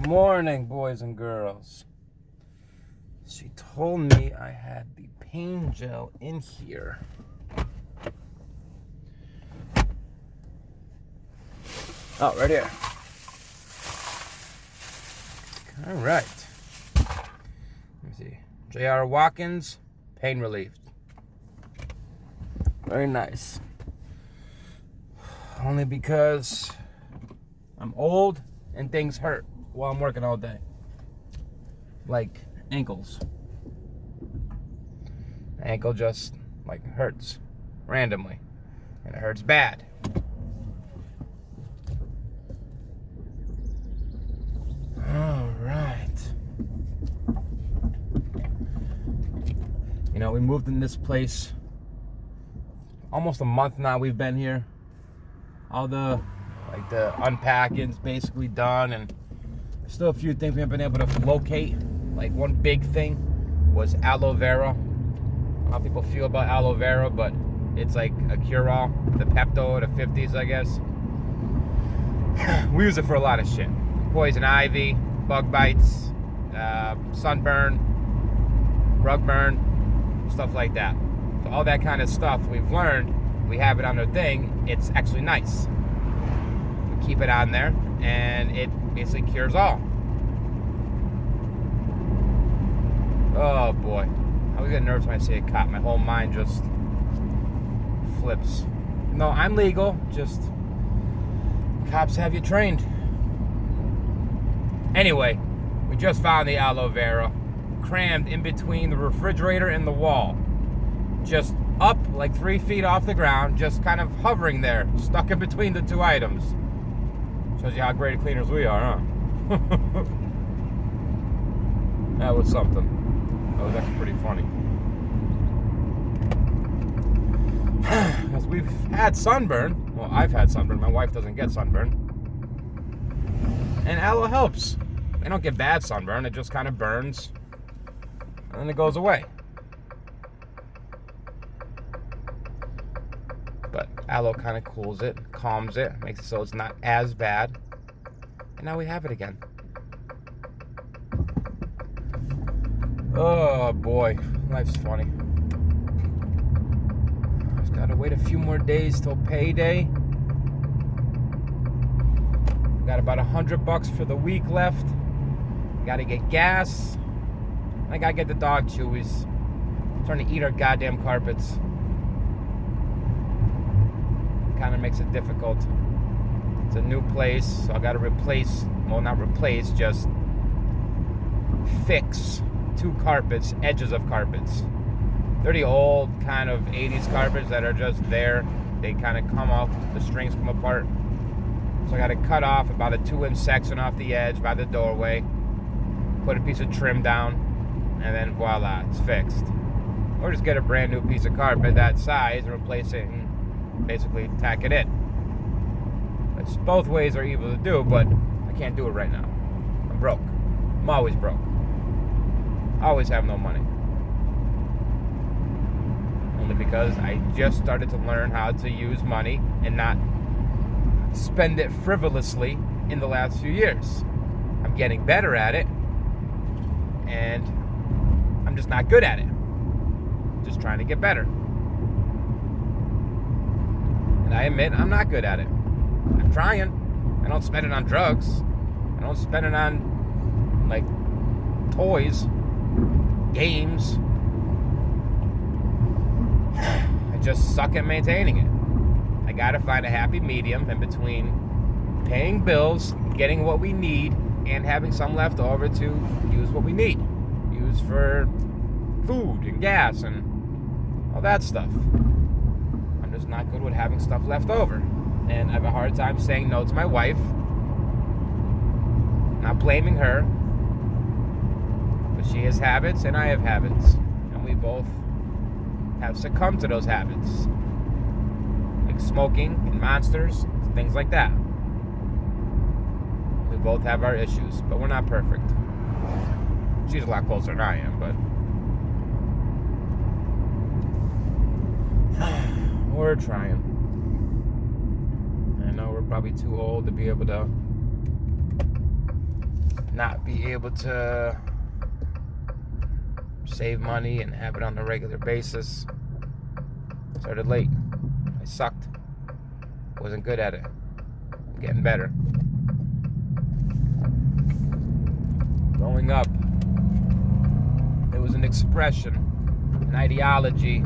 Morning, boys and girls. She told me I had the pain gel in here. Oh, right here. All right. Let me see. J.R. Watkins, pain relief. Very nice. Only because I'm old and things hurt while I'm working all day. Like ankles. The ankle just hurts randomly. And it hurts bad. Alright. You know, we moved in this place almost a month now we've been here. All the unpacking's basically done, and there's still a few things we haven't been able to locate. Like one big thing was aloe vera. I don't know how people feel about aloe vera, but it's like a cure-all. The Pepto, the 50s, I guess. We use it for a lot of shit. Poison ivy, bug bites, sunburn, rug burn, stuff like that. So all that kind of stuff we've learned, we have it on our thing, it's actually nice. We keep it on there, and it basically cures all. Oh boy. I always get nervous when I see a cop. My whole mind just flips. No, I'm legal, just cops have you trained. Anyway, we just found the aloe vera crammed in between the refrigerator and the wall. Just up like 3 feet off the ground, just kind of hovering there, stuck in between the two items. Shows you how great cleaners we are, huh? That was something. That was actually pretty funny. Because we've had sunburn. Well, I've had sunburn. My wife doesn't get sunburn. And aloe helps. I don't get bad sunburn. It just kind of burns. And then it goes away. But aloe kind of cools it, calms it, makes it so it's not as bad. And now we have it again. Oh boy, life's funny. Just gotta wait a few more days till payday. We got about $100 for the week left. Gotta get gas. I gotta get the dog chewies. Starting to eat our goddamn carpets. Kind of makes it difficult. It's a new place, so I gotta replace, well, not replace, just fix 2 carpets, edges of carpets. They're the old kind of 80s carpets that are just there. They kind of come off, the strings come apart. So I gotta cut off about a 2-inch section off the edge by the doorway, put a piece of trim down, and then voila, it's fixed. Or just get a brand new piece of carpet that size and replace it and basically tack it in. It's both ways are able to do, but I can't do it right now. I'm broke. I'm always broke. I always have no money. Only because I just started to learn how to use money and not spend it frivolously in the last few years. I'm getting better at it, and I'm just not good at it. Just trying to get better. And I admit I'm not good at it. I'm trying. I don't spend it on drugs. I don't spend it on toys, games. I just suck at maintaining it. I gotta find a happy medium in between paying bills, getting what we need, and having some left over to use what we need. Use for food and gas and all that stuff. I'm just not good with having stuff left over. And I have a hard time saying no to my wife. Not blaming her. But she has habits and I have habits. And we both have succumbed to those habits. Like smoking and monsters, things like that. We both have our issues, but we're not perfect. She's a lot closer than I am, but we're trying. I know we're probably too old to be able to not be able to save money and have it on a regular basis. Started late. I sucked. Wasn't good at it. I'm getting better. Growing up, it was an expression, an ideology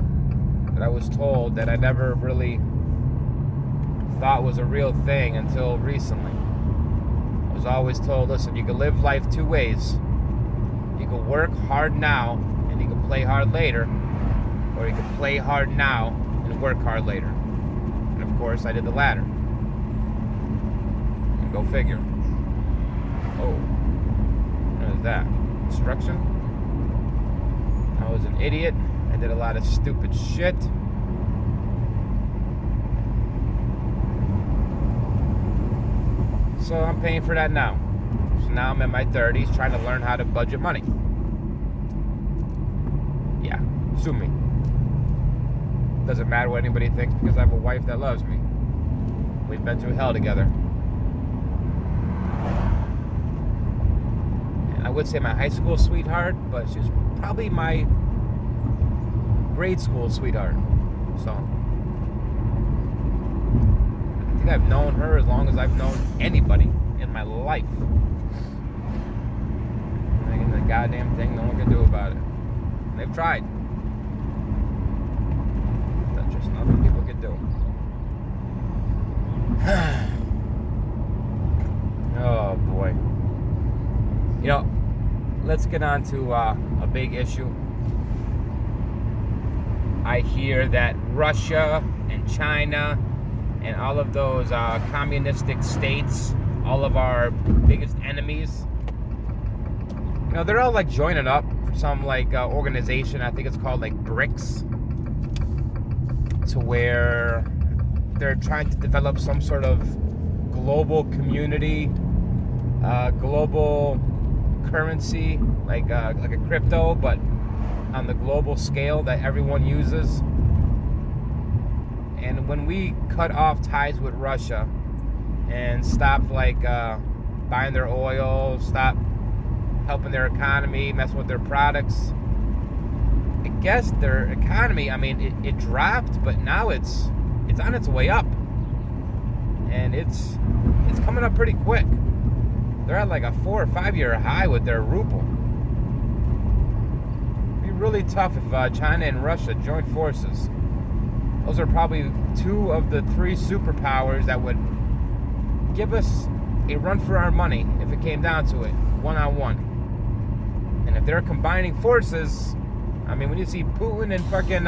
that I was told that I never really thought was a real thing until recently. I was always told, listen, you can live life two ways. You can work hard now and you can play hard later, or you can play hard now and work hard later. And of course, I did the latter. And go figure. Oh, what is that? Construction? I was an idiot. I did a lot of stupid shit. So I'm paying for that now. So now I'm in my 30s trying to learn how to budget money. Yeah, sue me. Doesn't matter what anybody thinks because I have a wife that loves me. We've been through hell together. And I would say my high school sweetheart, but she's probably my grade school sweetheart. So I think I've known her as long as I've known anybody in my life. And the goddamn thing no one can do about it. And they've tried. That's just nothing people can do. Oh boy. You know, let's get on to a big issue. I hear that Russia and China and all of those communistic states, all of our biggest enemies, you know, they're all like joining up for some like organization. I think it's called like BRICS, to where they're trying to develop some sort of global community, global currency, like a crypto, but on the global scale that everyone uses. And when we cut off ties with Russia and stop like buying their oil, stop helping their economy, messing with their products, I guess their economy, I mean, it dropped, but now it's on its way up, and it's coming up pretty quick. They're at like a 4 or 5 year high with their ruble. It'd be really tough if China and Russia joined forces. Those are probably 2 of the 3 superpowers that would give us a run for our money if it came down to it, one-on-one. And if they're combining forces, I mean, when you see Putin and fucking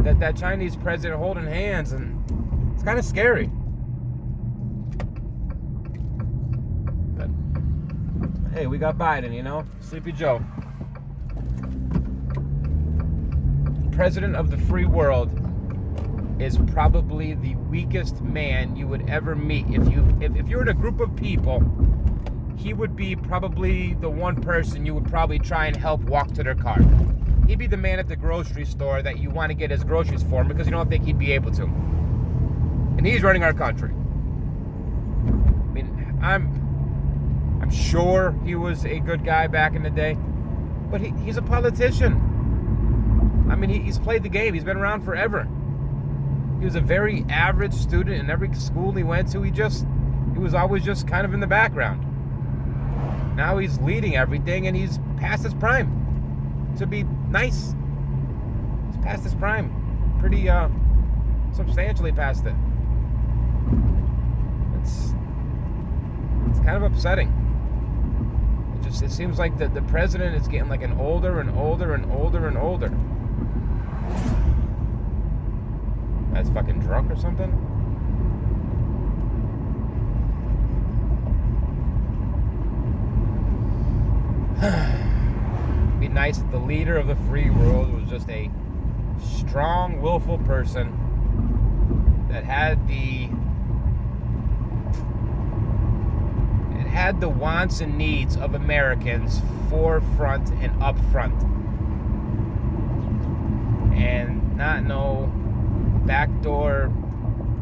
that Chinese president holding hands, and it's kind of scary. But hey, we got Biden, you know, Sleepy Joe, president of the free world, is probably the weakest man you would ever meet. If you're in a group of people, he would be probably the one person you would probably try and help walk to their car. He'd be the man at the grocery store that you want to get his groceries for him because you don't think he'd be able to. And he's running our country. I mean, I'm sure he was a good guy back in the day, but he's a politician. I mean, he's played the game. He's been around forever. He was a very average student in every school he went to. He was always just kind of in the background. Now he's leading everything, and he's past his prime. To be nice, he's past his prime. Pretty substantially past it. It's kind of upsetting. It seems like the president is getting like an older and older and older and older. That's fucking drunk or something? It'd be nice if the leader of the free world was just a strong, willful person that had the wants and needs of Americans forefront and up front, and not no backdoor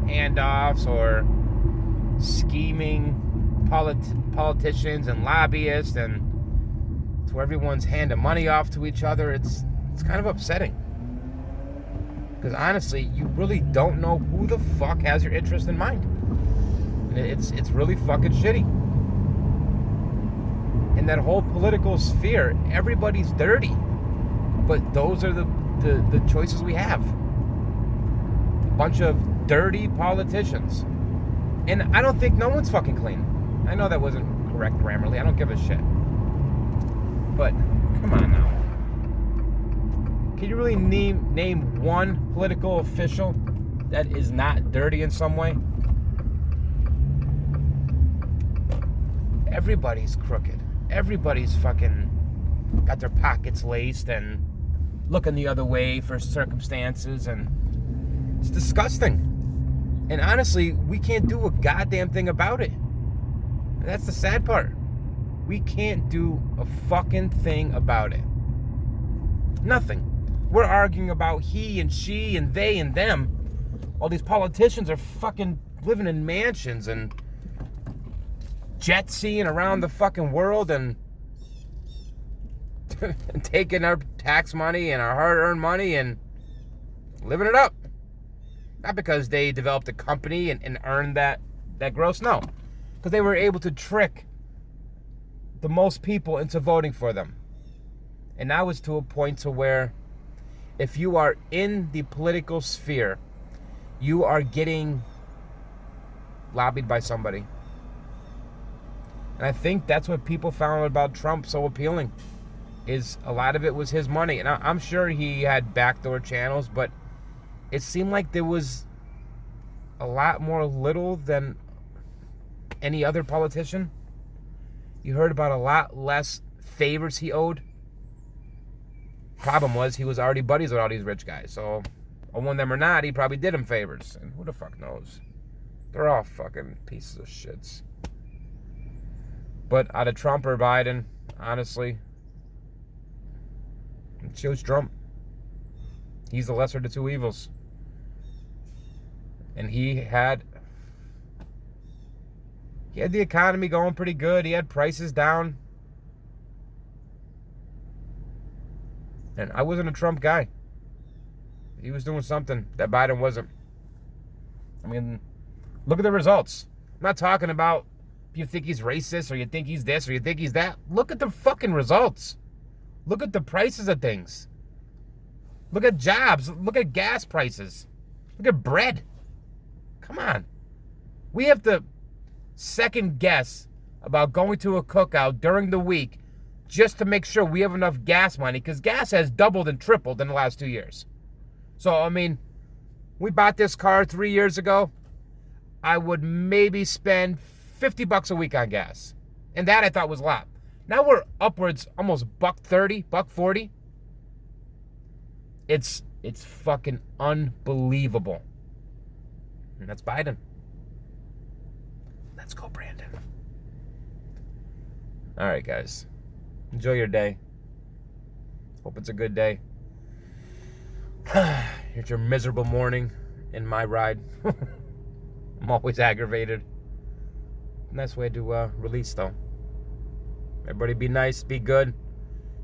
handoffs or scheming politicians and lobbyists, and to everyone's handing money off to each other. It's kind of upsetting. Because honestly, you really don't know who the fuck has your interest in mind. And it's really fucking shitty. In that whole political sphere, everybody's dirty. But those are the choices we have. A bunch of dirty politicians. And I don't think no one's fucking clean. I know that wasn't correct grammarly. I don't give a shit. But, come on now. Can you really name one political official that is not dirty in some way? Everybody's crooked. Everybody's fucking got their pockets laced and looking the other way for circumstances, and it's disgusting. And honestly, we can't do a goddamn thing about it. And that's the sad part. We can't do a fucking thing about it. Nothing. We're arguing about he and she and they and them. All these politicians are fucking living in mansions and jet-seeing around the fucking world and taking our tax money and our hard-earned money and living it up. Not because they developed a company and earned that gross, no. Because they were able to trick the most people into voting for them. And now it's to a point to where if you are in the political sphere, you are getting lobbied by somebody. And I think that's what people found about Trump so appealing, is a lot of it was his money. And I'm sure he had backdoor channels, but it seemed like there was a lot more little than any other politician. You heard about a lot less favors he owed. Problem was, he was already buddies with all these rich guys. So, owing them or not, he probably did him favors. And who the fuck knows? They're all fucking pieces of shits. But out of Trump or Biden, honestly, choose Trump. He's the lesser of the two evils. And he had the economy going pretty good. He had prices down. And I wasn't a Trump guy. He was doing something that Biden wasn't. I mean, look at the results. I'm not talking about if you think he's racist or you think he's this or you think he's that. Look at the fucking results. Look at the prices of things. Look at jobs. Look at gas prices. Look at bread. Come on. We have to second guess about going to a cookout during the week just to make sure we have enough gas money, because gas has doubled and tripled in the last 2 years. So, I mean, we bought this car 3 years ago. I would maybe spend $50 a week on gas. And that I thought was a lot. Now we're upwards almost $1.30, $1.40. It's fucking unbelievable. And that's Biden. Let's go, Brandon. All right, guys. Enjoy your day. Hope it's a good day. Here's your miserable morning in my ride. I'm always aggravated. Nice way to release, though. Everybody be nice, be good.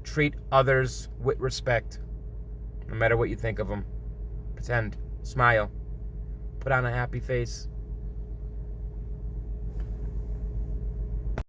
Treat others with respect, no matter what you think of them. Pretend, smile, put on a happy face.